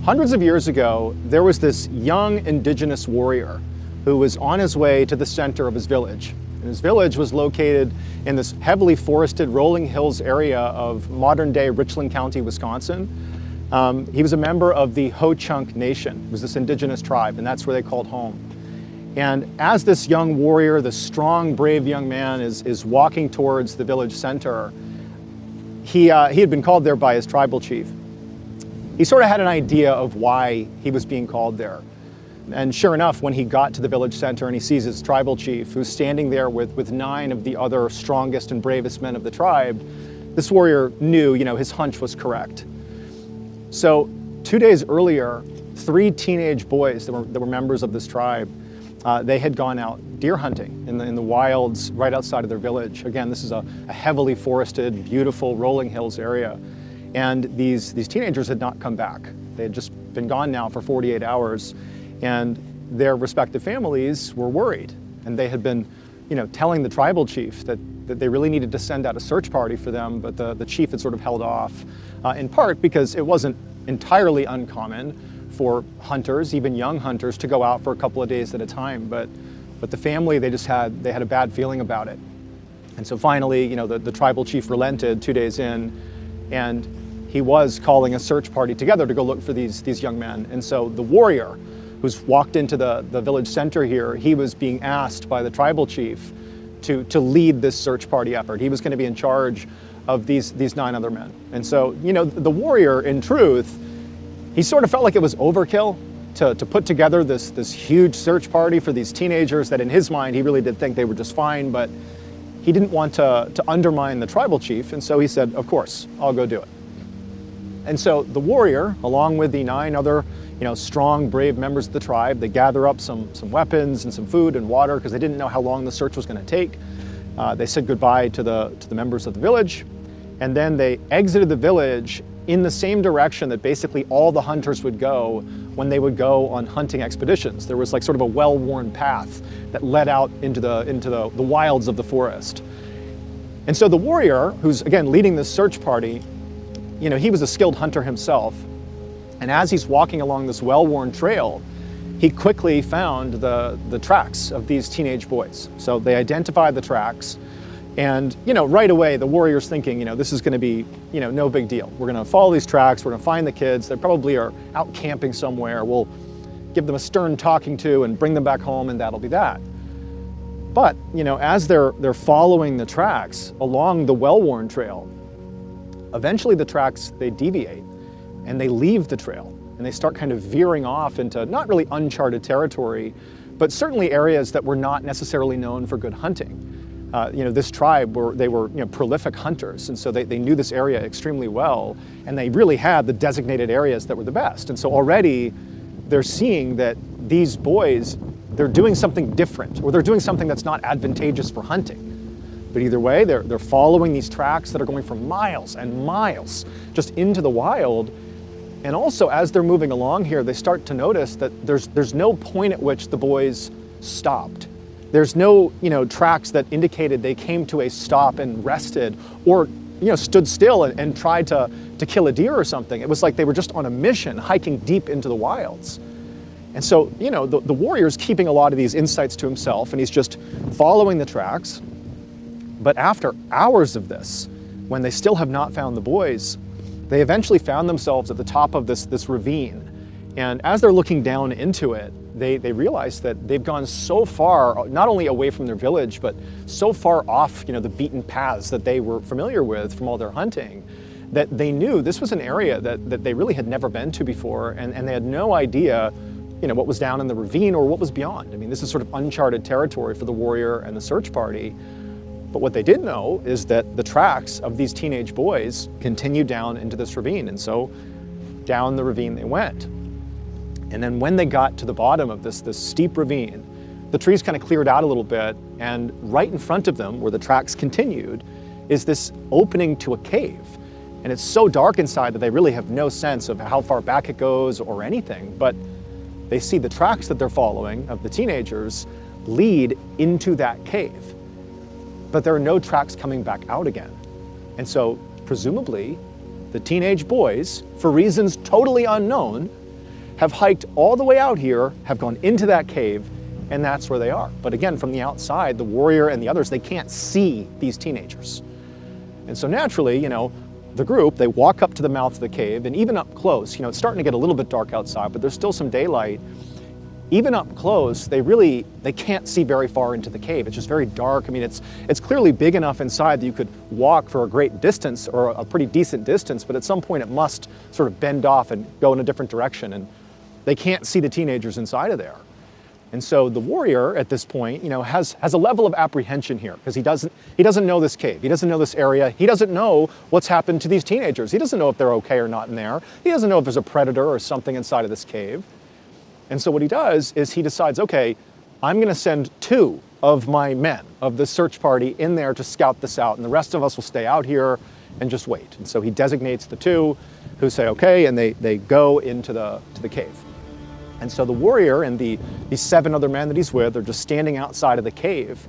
Hundreds of years ago, there was this young indigenous warrior who was on his way to the center of his village. And his village was located in this heavily forested rolling hills area of modern-day Richland County, Wisconsin. He was a member of the Ho-Chunk Nation. It was this indigenous tribe, and that's where they called home. And as this young warrior, this strong, brave young man is walking towards the village center, he had been called there by his tribal chief. He sort of had an idea of why he was being called there. And sure enough, when he got to the village center and he sees his tribal chief, who's standing there with 9 of the other strongest and bravest men of the tribe, this warrior knew, his hunch was correct. So 2 days earlier, 3 teenage boys that were members of this tribe, they had gone out deer hunting in the wilds right outside of their village. Again, this is a heavily forested, beautiful rolling hills area. And these teenagers had not come back. They had just been gone now for 48 hours, and their respective families were worried. And they had been, telling the tribal chief that they really needed to send out a search party for them, but the chief had sort of held off, in part because it wasn't entirely uncommon for hunters, even young hunters, to go out for a couple of days at a time. But the family, they had a bad feeling about it. And so finally, the tribal chief relented 2 days in, and he was calling a search party together to go look for these young men. And so the warrior who's walked into the village center here, he was being asked by the tribal chief to lead this search party effort. He was going to be in charge of these 9 other men. And so, the warrior, in truth, he sort of felt like it was overkill to put together this huge search party for these teenagers that in his mind, he really did think they were just fine, but he didn't want to undermine the tribal chief. And so he said, of course, I'll go do it. And so the warrior, along with the 9 other, strong, brave members of the tribe, they gather up some weapons and some food and water because they didn't know how long the search was going to take. They said goodbye to the members of the village, and then they exited the village in the same direction that basically all the hunters would go when they would go on hunting expeditions. There was like sort of a well-worn path that led out into the wilds of the forest. And so the warrior, who's again leading this search party, he was a skilled hunter himself. And as he's walking along this well-worn trail, he quickly found the tracks of these teenage boys. So they identified the tracks, and right away the warrior's thinking, this is going to be, no big deal. We're going to follow these tracks. We're going to find the kids. They probably are out camping somewhere. We'll give them a stern talking to and bring them back home, and that'll be that. But as they're following the tracks along the well-worn trail, eventually the tracks, they deviate and they leave the trail and they start kind of veering off into not really uncharted territory, but certainly areas that were not necessarily known for good hunting. This tribe they were prolific hunters, and so they knew this area extremely well, and they really had the designated areas that were the best. And so already they're seeing that these boys, they're doing something different, or they're doing something that's not advantageous for hunting. But either way, they're following these tracks that are going for miles and miles just into the wild. And also, as they're moving along here, they start to notice that there's no point at which the boys stopped. There's no tracks that indicated they came to a stop and rested, or stood still and tried to kill a deer or something. It was like they were just on a mission, hiking deep into the wilds. And so the warrior's keeping a lot of these insights to himself, and he's just following the tracks. But after hours of this, when they still have not found the boys, they eventually found themselves at the top of this ravine. And as they're looking down into it, they realize that they've gone so far, not only away from their village, but so far off the beaten paths that they were familiar with from all their hunting, that they knew this was an area that they really had never been to before, and they had no idea what was down in the ravine or what was beyond. I mean, this is sort of uncharted territory for the warrior and the search party. But what they did know is that the tracks of these teenage boys continued down into this ravine, and so down the ravine they went. And then when they got to the bottom of this steep ravine, the trees kind of cleared out a little bit, and right in front of them, where the tracks continued, is this opening to a cave. And it's so dark inside that they really have no sense of how far back it goes or anything, but they see the tracks that they're following of the teenagers lead into that cave. But there are no tracks coming back out again. And so presumably the teenage boys, for reasons totally unknown, have hiked all the way out here, have gone into that cave, and that's where they are. But again, from the outside, the warrior and the others, they can't see these teenagers. And so naturally, the group, they walk up to the mouth of the cave, and even up close, it's starting to get a little bit dark outside, but there's still some daylight. Even up close, they can't see very far into the cave. It's just very dark. I mean, it's clearly big enough inside that you could walk for a great distance, or a pretty decent distance, but at some point it must sort of bend off and go in a different direction, and they can't see the teenagers inside of there. And so the warrior at this point, has a level of apprehension here, because he doesn't know this cave. He doesn't know this area. He doesn't know what's happened to these teenagers. He doesn't know if they're okay or not in there. He doesn't know if there's a predator or something inside of this cave. And so what he does is he decides, okay, I'm going to send 2 of my men of the search party in there to scout this out, and the rest of us will stay out here and just wait. And so he designates the 2 who say okay, and they go into the cave. And so the warrior and these 7 other men that he's with are just standing outside of the cave,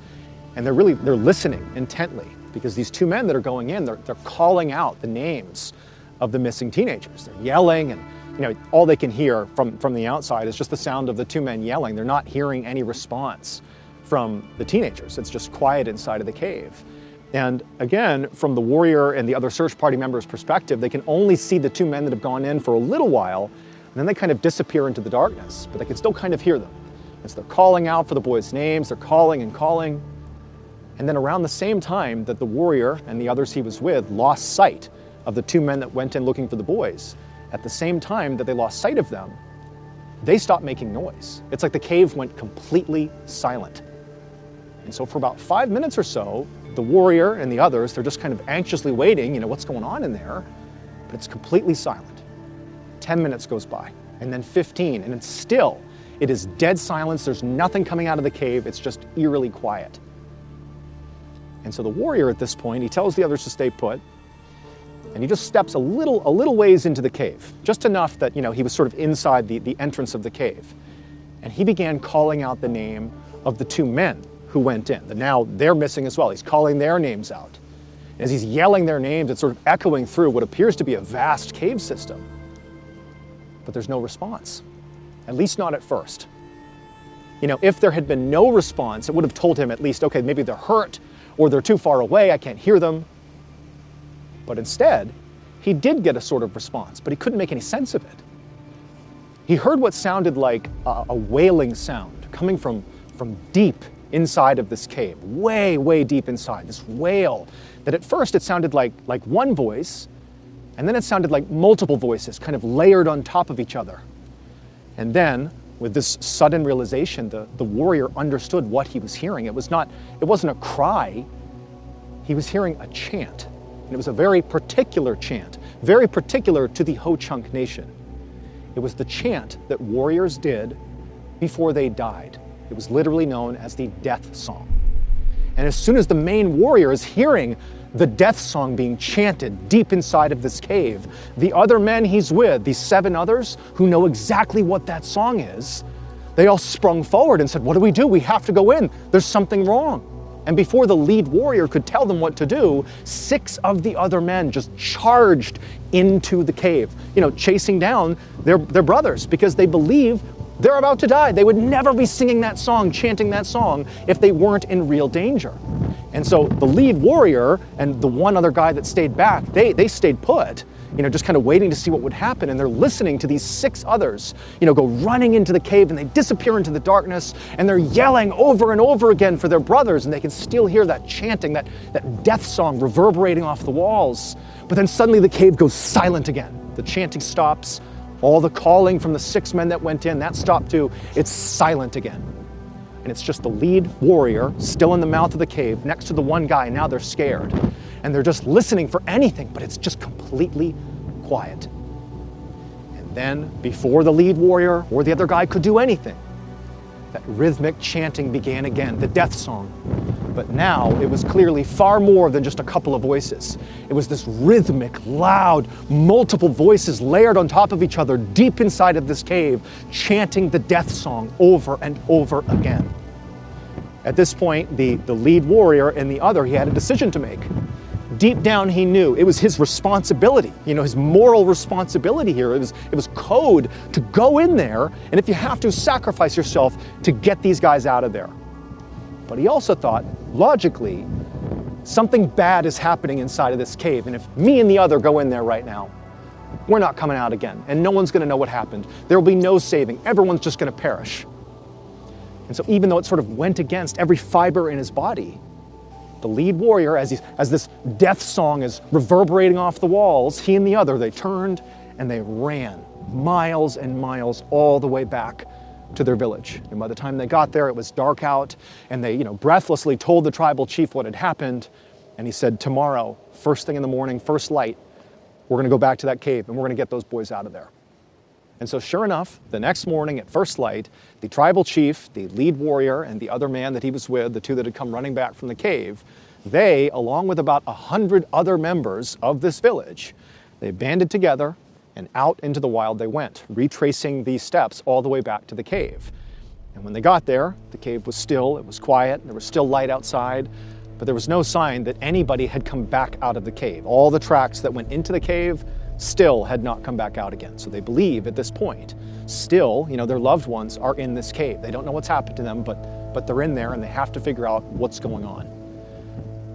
and they're listening intently, because these 2 men that are going in, they're calling out the names of the missing teenagers. They're yelling, and all they can hear from the outside is just the sound of the 2 men yelling. They're not hearing any response from the teenagers. It's just quiet inside of the cave. And again, from the warrior and the other search party members' perspective, they can only see the 2 men that have gone in for a little while, and then they kind of disappear into the darkness, but they can still kind of hear them. And so they're calling out for the boys' names, they're calling and calling. And then around the same time that the warrior and the others he was with lost sight of the 2 men that went in looking for the boys, at the same time that they lost sight of them, they stopped making noise. It's like the cave went completely silent. And so for about 5 minutes or so, the warrior and the others, they're just kind of anxiously waiting, what's going on in there, but it's completely silent. 10 minutes goes by, and then 15, and it is dead silence. There's nothing coming out of the cave. It's just eerily quiet. And so the warrior at this point, he tells the others to stay put, and he just steps a little ways into the cave, just enough that, he was sort of inside the entrance of the cave. And he began calling out the name of the 2 men who went in. Now they're missing as well. He's calling their names out. And as he's yelling their names, it's sort of echoing through what appears to be a vast cave system. But there's no response, at least not at first. If there had been no response, it would have told him at least, okay, maybe they're hurt, or they're too far away, I can't hear them. But instead, he did get a sort of response, but he couldn't make any sense of it. He heard what sounded like a wailing sound coming from deep inside of this cave, way, way deep inside, this wail that at first it sounded like one voice, and then it sounded like multiple voices kind of layered on top of each other. And then, with this sudden realization, the warrior understood what he was hearing. It wasn't a cry, he was hearing a chant. And it was a very particular chant, very particular to the Ho-Chunk Nation. It was the chant that warriors did before they died. It was literally known as the death song. And as soon as the main warrior is hearing the death song being chanted deep inside of this cave, the other men he's with, these 7 others who know exactly what that song is, they all sprung forward and said, what do? We have to go in. There's something wrong. And before the lead warrior could tell them what to do, 6 of the other men just charged into the cave, chasing down their brothers, because they believe they're about to die. They would never be singing that song, chanting that song, if they weren't in real danger. And so the lead warrior and the one other guy that stayed back, they stayed put, just kind of waiting to see what would happen. And they're listening to these 6 others, go running into the cave, and they disappear into the darkness, and they're yelling over and over again for their brothers, and they can still hear that chanting, that death song reverberating off the walls. But then suddenly the cave goes silent again. The chanting stops. All the calling from the 6 men that went in, that stopped too. It's silent again. And it's just the lead warrior still in the mouth of the cave next to the one guy. Now they're scared. And they're just listening for anything, but it's just completely quiet. And then, before the lead warrior or the other guy could do anything, that rhythmic chanting began again, the death song. But now it was clearly far more than just a couple of voices. It was this rhythmic, loud, multiple voices layered on top of each other deep inside of this cave, chanting the death song over and over again. At this point, the lead warrior and the other, he had a decision to make. deep down he knew it was his responsibility, his moral responsibility here. It was code to go in there, and if you have to, sacrifice yourself to get these guys out of there. But he also thought, logically, something bad is happening inside of this cave, and if me and the other go in there right now, we're not coming out again, and no one's going to know what happened. There will be no saving. Everyone's just going to perish. And so even though it sort of went against every fiber in his body, the lead warrior, as this death song is reverberating off the walls, he and the other, they turned and they ran miles and miles all the way back to their village. And by the time they got there, it was dark out, and they, breathlessly told the tribal chief what had happened. And he said, tomorrow, first thing in the morning, first light, we're going to go back to that cave and we're going to get those boys out of there. And so sure enough, the next morning at first light, the tribal chief, the lead warrior, and the other man that he was with, the two that had come running back from the cave, they, along with about 100 other members of this village, they banded together and out into the wild they went, retracing these steps all the way back to the cave. And when they got there, the cave was still, it was quiet, there was still light outside, but there was no sign that anybody had come back out of the cave. All the tracks that went into the cave still had not come back out again. So they believe at this point, still, their loved ones are in this cave. They don't know what's happened to them, but they're in there and they have to figure out what's going on.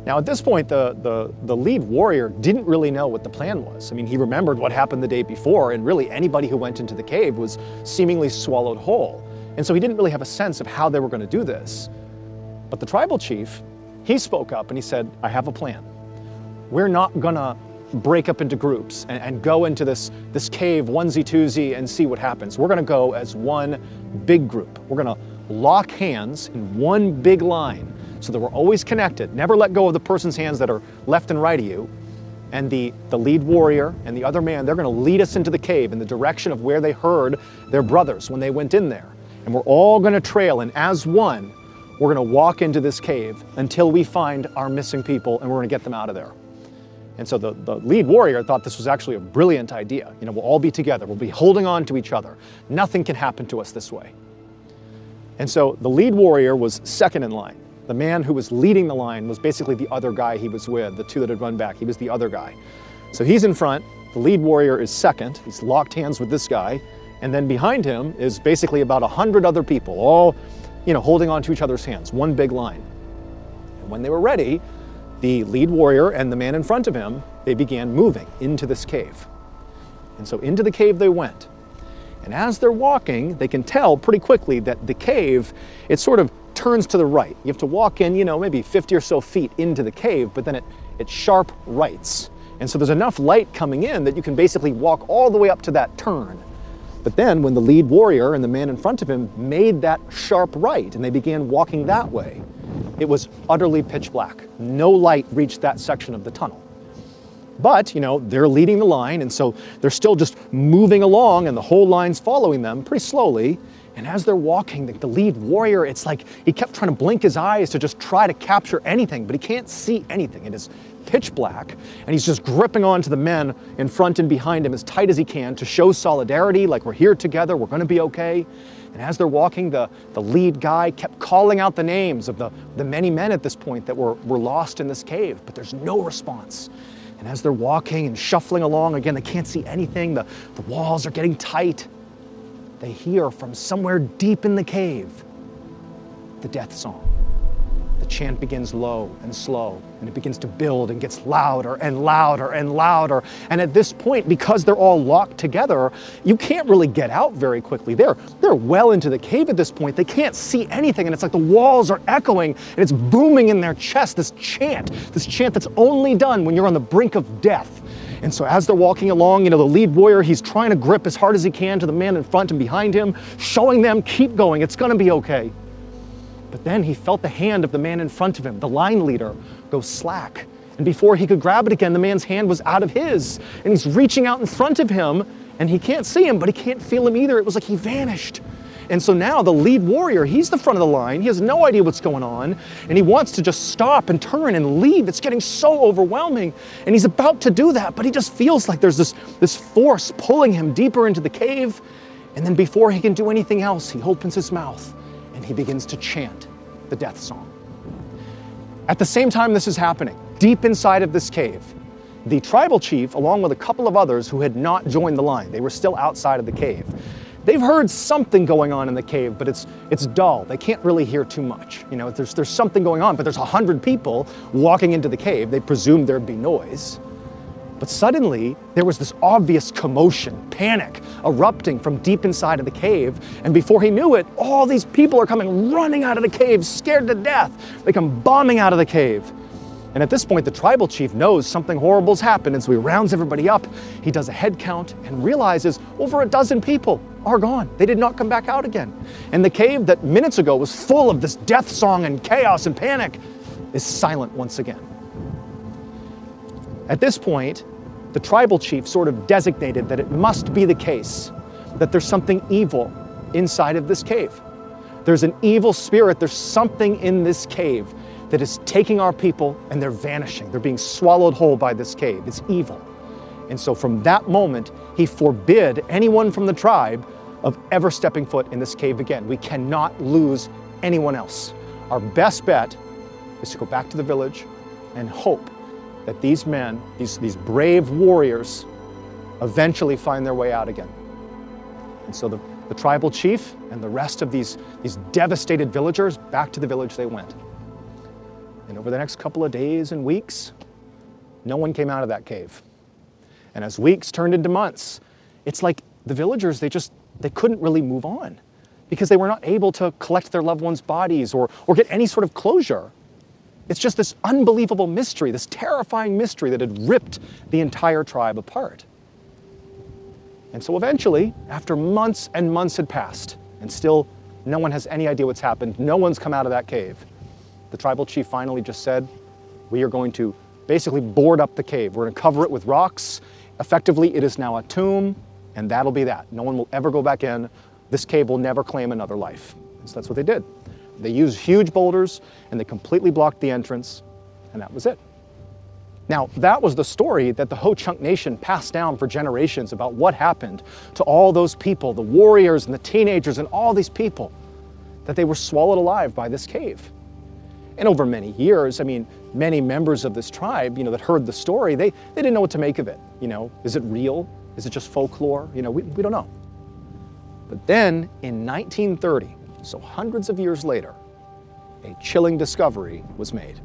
Now at this point, the lead warrior didn't really know what the plan was. I mean, he remembered what happened the day before, and really anybody who went into the cave was seemingly swallowed whole. And so he didn't really have a sense of how they were going to do this. But the tribal chief, he spoke up and he said, I have a plan. We're not gonna break up into groups and go into this cave onesie-twosie and see what happens. We're gonna go as one big group. We're gonna lock hands in one big line so that we're always connected. Never let go of the person's hands that are left and right of you. And the lead warrior and the other man, they're gonna lead us into the cave in the direction of where they heard their brothers when they went in there. And we're all gonna trail, and as one, we're gonna walk into this cave until we find our missing people, and we're gonna get them out of there. And so the lead warrior thought this was actually a brilliant idea. We'll all be together, we'll be holding on to each other. Nothing can happen to us this way. And so the lead warrior was second in line. The man who was leading the line was basically the other guy he was with, the two that had run back. He was the other guy. So he's in front, the lead warrior is second, he's locked hands with this guy, and then behind him is basically about 100 other people, all holding on to each other's hands, one big line. And when they were ready, the lead warrior and the man in front of him, they began moving into this cave. And so into the cave they went. And as they're walking, they can tell pretty quickly that the cave, it sort of turns to the right. You have to walk in, maybe 50 or so feet into the cave, but then it sharp rights. And so there's enough light coming in that you can basically walk all the way up to that turn. But then when the lead warrior and the man in front of him made that sharp right and they began walking that way, it was utterly pitch black. No light reached that section of the tunnel. But, they're leading the line, and so they're still just moving along, and the whole line's following them pretty slowly. And as they're walking, the lead warrior, it's like he kept trying to blink his eyes to just try to capture anything, but he can't see anything. It is pitch black, and he's just gripping onto the men in front and behind him as tight as he can to show solidarity, like we're here together, we're gonna be okay. And as they're walking, the lead guy kept calling out the names of the many men at this point that were lost in this cave, but there's no response. And as they're walking and shuffling along, again, they can't see anything, the walls are getting tight. They hear from somewhere deep in the cave the death song. The chant begins low and slow, and it begins to build and gets louder and louder and louder. And at this point, because they're all locked together, you can't really get out very quickly. They're well into the cave at this point. They can't see anything, and it's like the walls are echoing, and it's booming in their chest, this chant that's only done when you're on the brink of death. And so as they're walking along, the lead warrior, he's trying to grip as hard as he can to the man in front and behind him, showing them, keep going, it's gonna be okay. But then he felt the hand of the man in front of him, the line leader, go slack. And before he could grab it again, the man's hand was out of his. And he's reaching out in front of him, and he can't see him, but he can't feel him either. It was like he vanished. And so now the lead warrior, he's the front of the line. He has no idea what's going on, and he wants to just stop and turn and leave. It's getting so overwhelming. And he's about to do that, but he just feels like there's this force pulling him deeper into the cave. And then before he can do anything else, he opens his mouth and he begins to chant the death song. At the same time this is happening, deep inside of this cave, the tribal chief, along with a couple of others who had not joined the line, they were still outside of the cave. They've heard something going on in the cave, but it's dull. They can't really hear too much. You know, there's something going on, but there's 100 people walking into the cave. They presumed there'd be noise. But suddenly, there was this obvious commotion, panic, erupting from deep inside of the cave. And before he knew it, all these people are coming running out of the cave, scared to death. They come bombing out of the cave. And at this point, the tribal chief knows something horrible's happened, and so he rounds everybody up. He does a head count and realizes over a dozen people are gone. They did not come back out again. And the cave that minutes ago was full of this death song and chaos and panic is silent once again. At this point, the tribal chief sort of designated that it must be the case that there's something evil inside of this cave. There's an evil spirit, there's something in this cave that is taking our people and they're vanishing. They're being swallowed whole by this cave. It's evil. And so from that moment, he forbid anyone from the tribe of ever stepping foot in this cave again. We cannot lose anyone else. Our best bet is to go back to the village and hope that these men, these brave warriors, eventually find their way out again. And so the tribal chief and the rest of these devastated villagers, back to the village they went. And over the next couple of days and weeks, no one came out of that cave. And as weeks turned into months, it's like the villagers, they couldn't really move on because they were not able to collect their loved ones' bodies or get any sort of closure. It's just this unbelievable mystery, this terrifying mystery that had ripped the entire tribe apart. And so eventually, after months and months had passed, and still no one has any idea what's happened, no one's come out of that cave, the tribal chief finally just said, we are going to basically board up the cave. We're going to cover it with rocks. Effectively, it is now a tomb, and that'll be that. No one will ever go back in. This cave will never claim another life. So that's what they did. They used huge boulders, and they completely blocked the entrance, and that was it. Now, that was the story that the Ho-Chunk Nation passed down for generations about what happened to all those people, the warriors and the teenagers and all these people, that they were swallowed alive by this cave. And over many years, I mean, many members of this tribe, that heard the story, they didn't know what to make of it. Is it real? Is it just folklore? We don't know. But then in 1930, so hundreds of years later, a chilling discovery was made.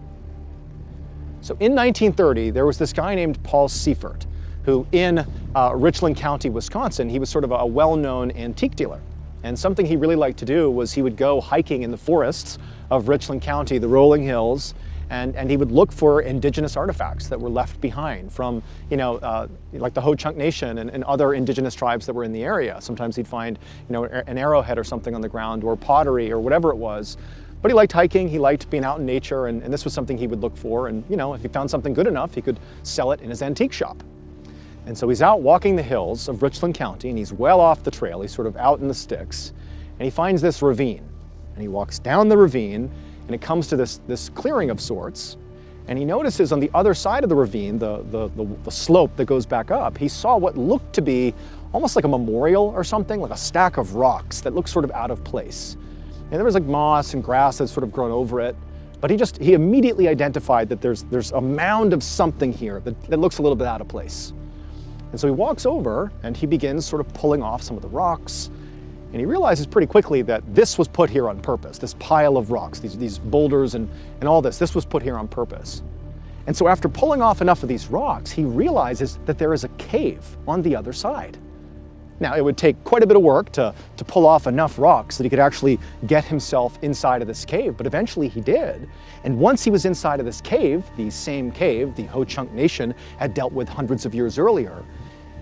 So in 1930, there was this guy named Paul Seifert, who in Richland County, Wisconsin, he was sort of a well-known antique dealer. And something he really liked to do was he would go hiking in the forests of Richland County, the rolling hills, and he would look for indigenous artifacts that were left behind from, like the Ho-Chunk Nation and other indigenous tribes that were in the area. Sometimes he'd find, an arrowhead or something on the ground or pottery or whatever it was. But he liked hiking, he liked being out in nature, and this was something he would look for. And, if he found something good enough, he could sell it in his antique shop. And so he's out walking the hills of Richland County, and he's well off the trail. He's sort of out in the sticks, and he finds this ravine. And he walks down the ravine, and it comes to this clearing of sorts. And he notices on the other side of the ravine, the slope that goes back up, he saw what looked to be almost like a memorial or something, like a stack of rocks that looked sort of out of place. And there was like moss and grass that's sort of grown over it. But he immediately identified that there's a mound of something here that looks a little bit out of place. And so he walks over and he begins sort of pulling off some of the rocks. And he realizes pretty quickly that this was put here on purpose, this pile of rocks, these boulders and all this was put here on purpose. And so after pulling off enough of these rocks, he realizes that there is a cave on the other side. Now, it would take quite a bit of work to pull off enough rocks that he could actually get himself inside of this cave, but eventually he did. And once he was inside of this cave, the same cave the Ho-Chunk Nation had dealt with hundreds of years earlier,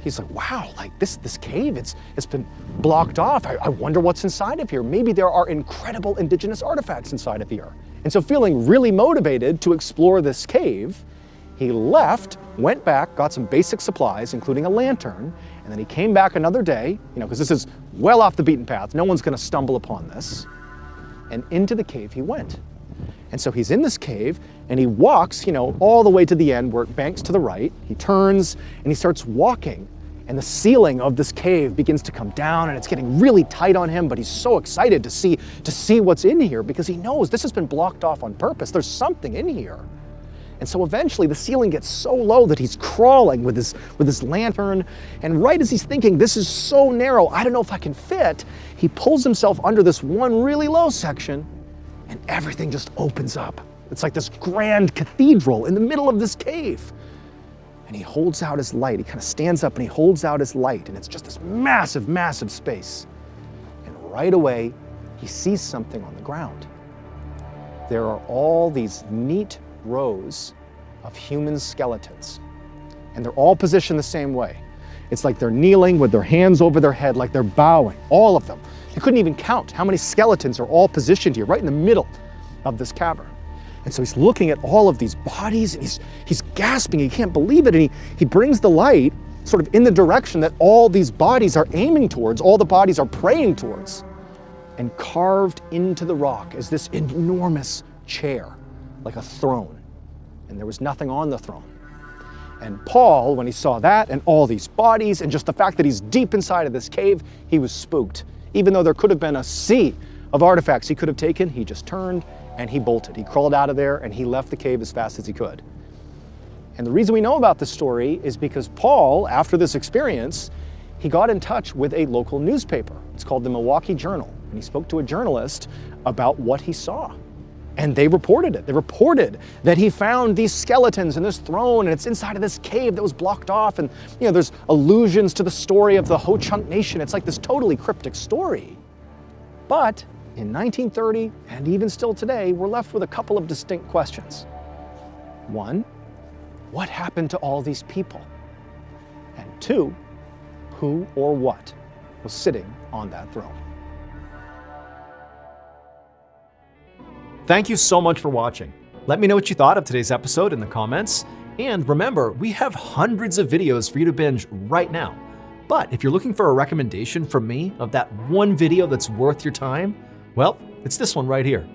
he's like, wow, like this cave, it's been blocked off. I wonder what's inside of here. Maybe there are incredible indigenous artifacts inside of here. And so feeling really motivated to explore this cave, he left, went back, got some basic supplies, including a lantern, and then he came back another day, because this is well off the beaten path. No one's gonna stumble upon this. And into the cave he went. And so he's in this cave and he walks, all the way to the end where it banks to the right. He turns and he starts walking, and the ceiling of this cave begins to come down, and it's getting really tight on him, but he's so excited to see what's in here because he knows this has been blocked off on purpose. There's something in here. And so eventually the ceiling gets so low that he's crawling with his lantern. And right as he's thinking, this is so narrow, I don't know if I can fit, he pulls himself under this one really low section and everything just opens up. It's like this grand cathedral in the middle of this cave. And he holds out his light. He kind of stands up and he holds out his light, and it's just this massive, massive space. And right away, he sees something on the ground. There are all these neat rows of human skeletons, and they're all positioned the same way. It's like they're kneeling with their hands over their head, like they're bowing, all of them. You couldn't even count how many skeletons are all positioned here, right in the middle of this cavern. And so he's looking at all of these bodies, and he's gasping, he can't believe it, and he brings the light sort of in the direction that all these bodies are aiming towards, all the bodies are praying towards. And carved into the rock is this enormous chair, like a throne, and there was nothing on the throne. And Paul, when he saw that and all these bodies and just the fact that he's deep inside of this cave, he was spooked. Even though there could have been a sea of artifacts he could have taken, he just turned and he bolted. He crawled out of there and he left the cave as fast as he could. And the reason we know about this story is because Paul, after this experience, he got in touch with a local newspaper. It's called the Milwaukee Journal, and he spoke to a journalist about what he saw. And they reported it. They reported that he found these skeletons in this throne, and it's inside of this cave that was blocked off. And there's allusions to the story of the Ho-Chunk Nation. It's like this totally cryptic story. But in 1930, and even still today, we're left with a couple of distinct questions. One, what happened to all these people? And two, who or what was sitting on that throne? Thank you so much for watching. Let me know what you thought of today's episode in the comments. And remember, we have hundreds of videos for you to binge right now. But if you're looking for a recommendation from me of that one video that's worth your time, well, it's this one right here.